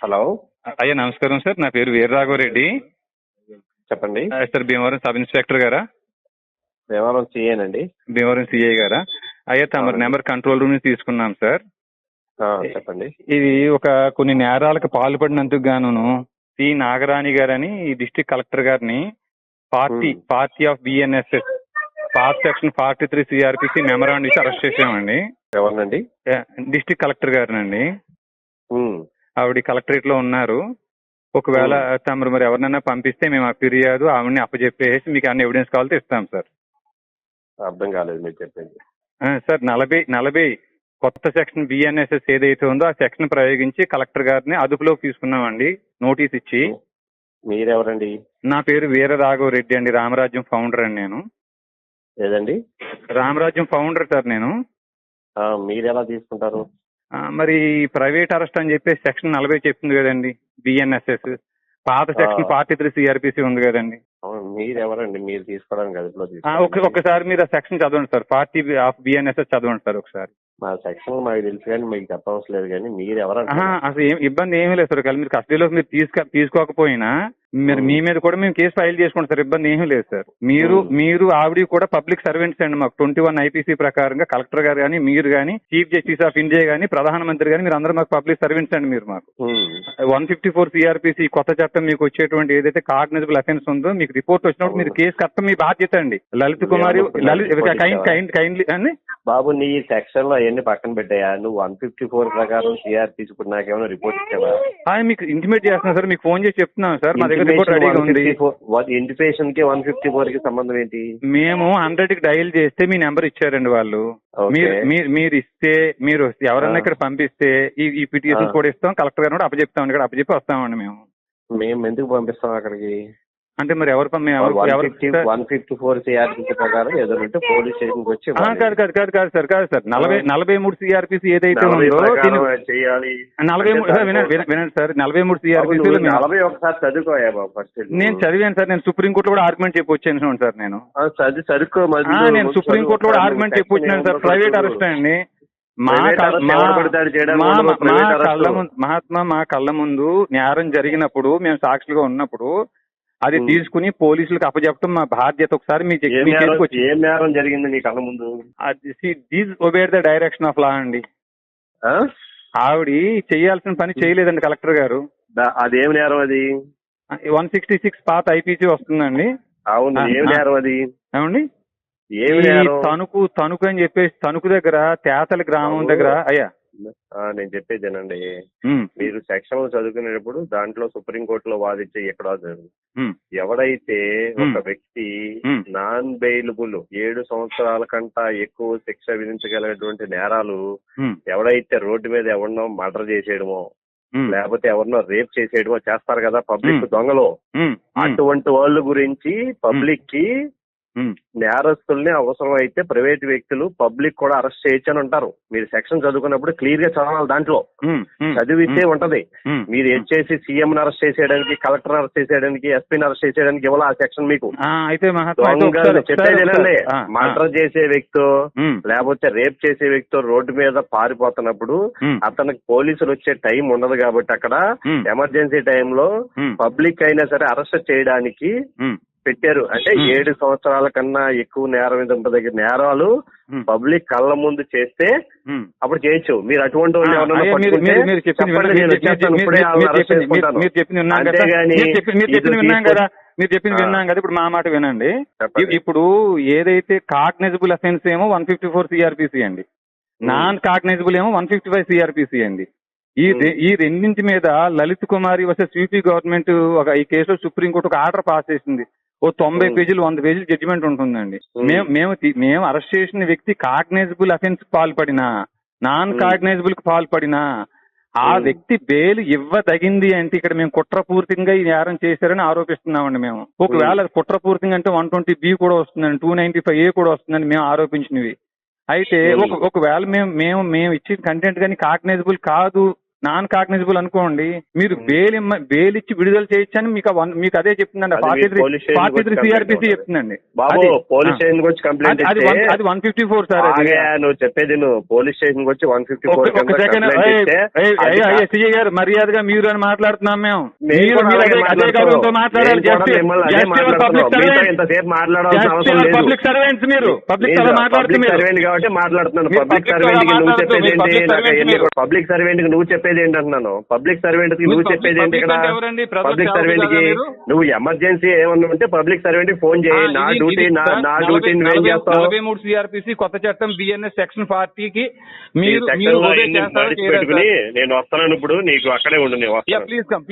Hello. అయ్యా నమస్కారం sir, నా పేరు వీరరాఘవరెడ్డి. చెప్పండి. సార్ భీమవరం సబ్ ఇన్స్పెక్టర్ గారా? భీమవరం సిఏనండి. భీమవరం సిఐ గారా? అయ్యా తమరి నెంబర్ కంట్రోల్ రూమ్ నుంచి తీసుకున్నాం సార్. చెప్పండి. ఇది కొన్ని నేరాలకు పాల్పడినందుకు గాను సి నాగరాణి గారని ఈ డిస్ట్రిక్ట్ కలెక్టర్ గారిని party of BNSS part section 43 CrPC memorandum ఇచ్చి అరెస్ట్ చేసామండి. ఎవరినండి? డిస్ట్రిక్ట్ కలెక్టర్ గారినండి. ఆవిడ కలెక్టరేట్ లో ఉన్నారు. ఒకవేళ తమరు మరి ఎవరినైనా పంపిస్తే మేము ఆ ఫిర్యాదు ఆవిడని అప్పచెప్పేసి మీకు అన్ని ఎవిడెన్స్ కావాలితే ఇస్తాం సార్. అర్థం కాలేదు మీరు చెప్పింది. సార్ 40 కొత్త సెక్షన్ బిఎన్ఎస్ఎస్ ఏదైతే ఉందో ఆ సెక్షన్ ప్రయోగించి కలెక్టర్ గారిని అదుపులోకి తీసుకున్నామండి, నోటీస్ ఇచ్చి. మీరెవరండి? నా పేరు వీరరాఘవరెడ్డి అండి, రామరాజ్యం ఫౌండర్ అండి నేను. ఏదండి? రామరాజ్యం ఫౌండర్ సార్ నేను. మీరు ఎలా తీసుకుంటారు? మరి ప్రైవేట్ అరెస్ట్ అని చెప్పేసి సెక్షన్ 40 చెప్తుంది కదండి బిఎన్ఎస్ఎస్. పాత సెక్షన్ 43 సిఆర్పిసి ఉంది కదండి. మీరెవరండి మీరు తీసుకోవడానికి అదుపులో? ఒక్కసారి మీరు ఆ సెక్షన్ చదవండి సార్, పార్టీ ఆఫ్ బిఎన్ఎస్ఎస్ చదవండి సార్ ఒకసారి. మా సెక్షన్ మాకు తెలుసు కానీ మీకు చెప్పవలసిన లేదు. కానీ మీరు ఎవరంటే అసలు ఇబ్బంది ఏమీ లేదు సార్. మీరు కస్టడీలోకి మీరు తీసుకోకపోయినా మీరు మీ మీద కూడా మేము కేసు ఫైల్ చేసుకుంటాం సార్, ఇబ్బంది ఏమీ లేదు సార్. మీరు ఆవిడ కూడా పబ్లిక్ సర్వెంట్స్ అండి. మాకు 21 ఐపీసీ ప్రకారంగా కలెక్టర్ గారు కానీ మీరు కానీ చీఫ్ జస్టిస్ ఆఫ్ ఇండియా కానీ ప్రధానమంత్రి కానీ మీరు అందరూ మాకు పబ్లిక్ సర్వెంట్స్ అండి. మీరు మాకు 154 సిఆర్పిసి కొత్త చట్టం మీకు వచ్చేటువంటి ఏదైతే కాగ్నిజబుల్ అఫెన్స్ ఉందో మీకు రిపోర్ట్ వచ్చినప్పుడు మీరు కేసు కట్టడం మీ బాధ్యత అండి. లలిత్ కుమారి కైండ్లీ అండి. బాబు నీ సెక్షన్ లో అవన్నీ పక్కన పెట్టాయా? నువ్వు 154 ప్రకారం సిఆర్పిసి ఇప్పుడు నాకేమైనా రిపోర్ట్ ఇచ్చావా? మీకు ఇంటిమేట్ చేస్తున్నాను సార్, మీకు ఫోన్ చేసి చెప్తున్నాను సార్. మా దగ్గర రిపోర్ట్ రెడీగా ఉంది. ఇంటిమేషన్ కి 154 కి సంబంధం ఏంటి? మేము 100 కి డయల్ చేస్తే మీ నెంబర్ ఇచ్చారండి వాళ్ళు. మీరు ఇస్తే మీరు ఎవరన్నా ఇక్కడ పంపిస్తే ఈ పిటిషన్ కూడా ఇస్తాం, కలెక్టర్ గారు కూడా అప్పచెప్తాం, ఇక్కడ అప్పచెప్పి వస్తామండి. మేము ఎందుకు పంపిస్తాం అక్కడికి? అంటే మరి ఎవరు 154 సిఆర్పిసి ప్రకారం ఏదో పోలీస్ స్టేషన్ కి వచ్చి కాదు సార్ 43 సిఆర్పిసి ఏదైతే ఉందో చేయాలి. 43 వినండి సార్, 43 సిఆర్పిసి 40 ఒకసారి చదువుకోయా బాబు ఫస్ట్. నేను చదివాను సార్. నేను సుప్రీంకోర్టులో కూడా ఆర్గ్యుమెంట్ చెప్పి వచ్చాను సార్. నేను నేను సుప్రీంకోర్టులో కూడా ఆర్గ్యుమెంట్ చెప్పి వచ్చినాను సార్. ప్రైవేట్ అరెస్ట్ అండి. మా కళ్ళ ముందు నేరం జరిగినప్పుడు మేము సాక్షులుగా ఉన్నప్పుడు అది తీసుకుని పోలీసులకు అప్పచెప్పడం మా బాధ్యత. ఒకసారి ఏం నేరం జరిగింది నీ కళ్ళ ముందు? Obeyed the direction of law అండి. ఆవిడ చేయాల్సిన పని చేయలేదండి కలెక్టర్ గారు. అదేం నేరం? అది 166 పాత ఐపీసీ వస్తుందండి. అవును, ఏం నేరం అది? ఏమండి తణుకు అని చెప్పేసి తణుకు దగ్గర తేతల గ్రామం దగ్గర. అయ్యా నేను చెప్పేదేనండి, మీరు సెక్షన్ చదువుకునేటప్పుడు దాంట్లో సుప్రీంకోర్టులో వాదించే ఎక్కడా ఎవడైతే ఒక వ్యక్తి నాన్ బెయిలబుల్ 7 సంవత్సరాల కంటా ఎక్కువ శిక్ష విధించగలిగినటువంటి నేరాలు ఎవడైతే రోడ్డు మీద ఎవరినో మర్డర్ చేసేయడమో లేకపోతే ఎవరినో రేప్ చేసేయడమో చేస్తారు కదా పబ్లిక్ దొంగలు, అటువంటి వాళ్ళ గురించి పబ్లిక్ కి నేరస్తుల్ని అవసరం అయితే ప్రైవేట్ వ్యక్తులు పబ్లిక్ కూడా అరెస్ట్ చేయొచ్చు అని ఉంటారు. మీరు సెక్షన్ చదువుకున్నప్పుడు క్లియర్ గా చదవాలి. దాంట్లో చదివితే ఉంటది. మీరు చేసి సీఎం అరెస్ట్ చేసేయడానికి, కలెక్టర్ అరెస్ట్ చేసేయడానికి, ఎస్పీని అరెస్ట్ చేసేయడానికి ఇవ్వాలి ఆ సెక్షన్ మీకు. చెప్పేదేనండి, మర్డర్ చేసే వ్యక్తి లేకపోతే రేప్ చేసే వ్యక్తి రోడ్డు మీద పారిపోతున్నప్పుడు అతనికి పోలీసులు వచ్చే టైం ఉండదు కాబట్టి అక్కడ ఎమర్జెన్సీ టైంలో పబ్లిక్ అయినా సరే అరెస్ట్ చేయడానికి పెట్టారు. అంటే 7 సంవత్సరాల కన్నా ఎక్కువ నేరం దగ్గర నేరాలు పబ్లిక్ కళ్ళ ముందు చేస్తే అప్పుడు చేయొచ్చు. మీరు అటువంటి మీరు చెప్పింది విన్నాం కదా. ఇప్పుడు మా మాట వినండి. ఇప్పుడు ఏదైతే కాగ్నిజబుల్ అఫెన్స్ ఏమో 154 సిఆర్పిసి అండి, నాన్ కాగ్నిజబుల్ ఏమో 155 సిఆర్పిసి అండి. ఈ రెండింటి మీద లలిత్ కుమారి వర్సెస్ యూపీ గవర్నమెంట్ ఈ కేసులో సుప్రీంకోర్టు ఒక ఆర్డర్ పాస్ చేసింది. 90 పేజీలు 100 పేజీలు జడ్జిమెంట్ ఉంటుందండి. మేము అరెస్ట్ చేసిన వ్యక్తి కాగ్నైజబుల్ అఫెన్స్ పాల్పడినా నాన్ కాగ్నైజబుల్ కు పాల్పడినా ఆ వ్యక్తి బెయిల్ ఇవ్వదగింది అంటే ఇక్కడ మేము కుట్రపూర్తిగా ఈ నేరం చేశారని ఆరోపిస్తున్నామండి. మేము ఒకవేళ కుట్రపూర్తిగా అంటే 120B కూడా వస్తుందండి, 295A కూడా వస్తుందని మేము ఆరోపించినవి. అయితే ఒకవేళ మేము ఇచ్చిన కంటెంట్ కానీ కాగ్నైజబుల్ కాదు నాన్ కాగ్నిజబుల్ అనుకోండి, మీరు బెయిల్ ఇచ్చి విడుదల చేయొచ్చని మీకు అదే చెప్తుందండి. 43 సిఆర్పిసి చెప్తుందండి. బాబు పోలీస్ స్టేషన్ వచ్చి కంప్లైంట్ అది 154 సార్. నువ్వు చెప్పేది నువ్వు పోలీస్ స్టేషన్ వచ్చి 154 సిఐ గారు మర్యాదగా మీరు అని మాట్లాడుతున్నాం మేము. అదే గౌరవంతో మాట్లాడాలి. ఇంతసేపు మాట్లాడాల్సిన అవసరం లేదు. పబ్లిక్ సర్వెంట్స్ మీరు. పబ్లిక్ సర్వెంట్ కాబట్టి మాట్లాడుతున్నాను. పబ్లిక్ సర్వెంట్ కి నువ్వు చెప్పేది ఏంటి? పబ్లిక్ సర్వెంట్ కి నువ్వు చెప్పేది ఏంటి అంటున్నాను. పబ్లిక్ సర్వెంట్ కి నువ్వు చెప్పేది ఏంటి ఇక్కడ? పబ్లిక్ సర్వెంట్ కి నువ్వు ఎమర్జెన్సీ ఏమన్నా ఉంటే పబ్లిక్ సర్వెంట్ కి ఫోన్ చేయి. నా డ్యూటీ నువ్వేం చేస్తావు? 43 సిఆర్పిసి కొత్త చట్టం బిఎన్ఎస్ సెక్షన్ 40 కి మీరు పెట్టుకుని నేను వస్తాను. ఇప్పుడు నీకు అక్కడే ఉండు. Please come.